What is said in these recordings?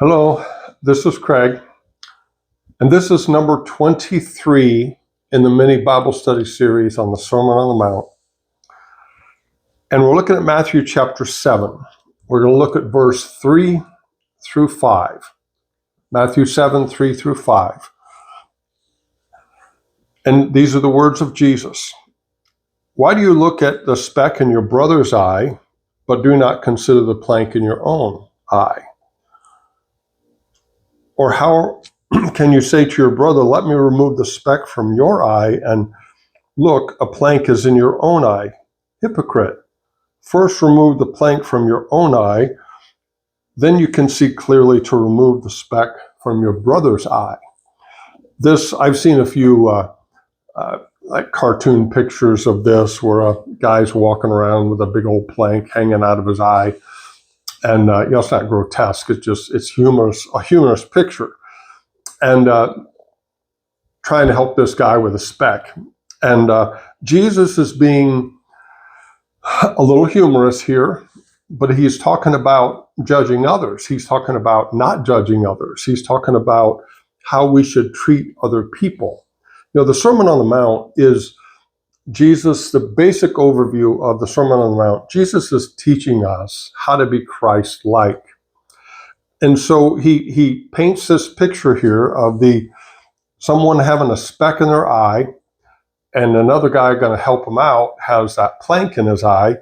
Hello, this is Craig, and this is number 23 in the mini Bible study series on the Sermon on the Mount. And we're looking at Matthew chapter 7. We're going to look at verse 3 through 5. Matthew 7, 3 through 5. And these are the words of Jesus. Why do you look at the speck in your brother's eye, but do not consider the plank in your own eye? Or how can you say to your brother, let me remove the speck from your eye, and look, a plank is in your own eye? Hypocrite, first remove the plank from your own eye, then you can see clearly to remove the speck from your brother's eye. I've seen a few like cartoon pictures of this where a guy's walking around with a big old plank hanging out of his eye. And it's not grotesque, it's humorous, a humorous picture. And trying to help this guy with a speck. And Jesus is being a little humorous here, but he's talking about judging others. He's talking about not judging others. He's talking about how we should treat other people. The Sermon on the Mount is Jesus, the basic overview of the Sermon on the Mount. Jesus is teaching us how to be Christ-like. And so he paints this picture here of someone having a speck in their eye, and another guy going to help him out has that plank in his eye,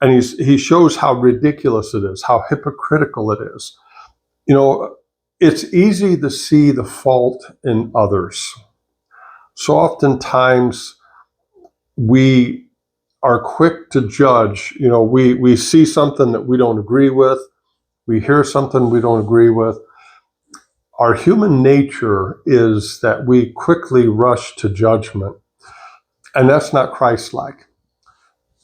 and he shows how ridiculous it is, how hypocritical it is. It's easy to see the fault in others. So oftentimes we are quick to judge. We see something that we don't agree with. We hear something we don't agree with. Our human nature is that we quickly rush to judgment. And that's not Christ-like.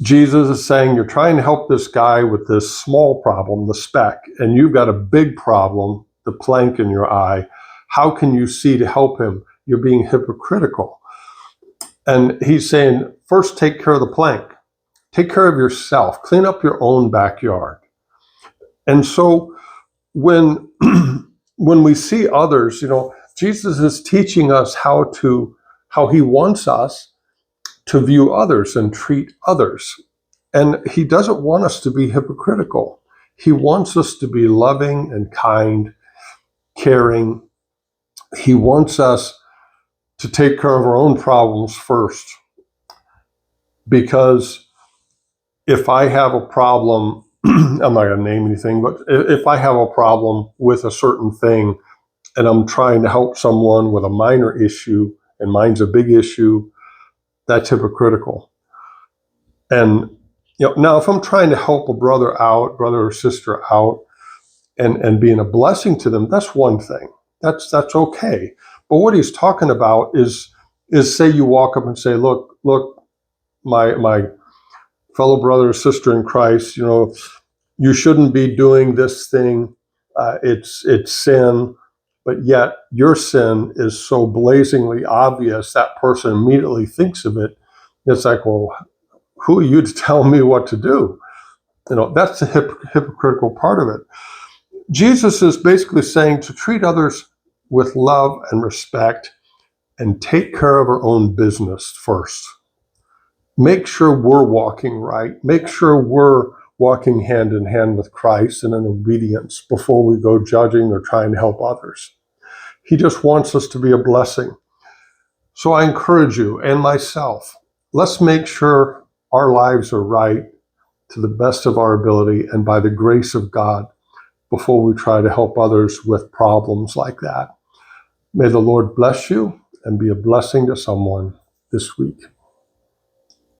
Jesus is saying, you're trying to help this guy with this small problem, the speck, and you've got a big problem, the plank in your eye. How can you see to help him? You're being hypocritical. And he's saying, first take care of the plank. Take care of yourself. Clean up your own backyard. And so when we see others, Jesus is teaching us how he wants us to view others and treat others. And he doesn't want us to be hypocritical. He wants us to be loving and kind, caring. He wants us to take care of our own problems first. Because if I have a problem, I'm not going to name anything, but if I have a problem with a certain thing and I'm trying to help someone with a minor issue and mine's a big issue, that's hypocritical. And now if I'm trying to help a brother or sister out and being a blessing to them, that's one thing. That's okay. But what he's talking about is say you walk up and say, look, my fellow brother or sister in Christ, you shouldn't be doing this thing. It's sin, but yet your sin is so blazingly obvious that person immediately thinks of it. It's like, well, who are you to tell me what to do? That's the hypocritical part of it. Jesus is basically saying to treat others with love and respect and take care of our own business first. Make sure we're walking right. Make sure we're walking hand in hand with Christ and in obedience before we go judging or trying to help others. He just wants us to be a blessing. So I encourage you and myself, let's make sure our lives are right to the best of our ability and by the grace of God before we try to help others with problems like that. May the Lord bless you and be a blessing to someone this week.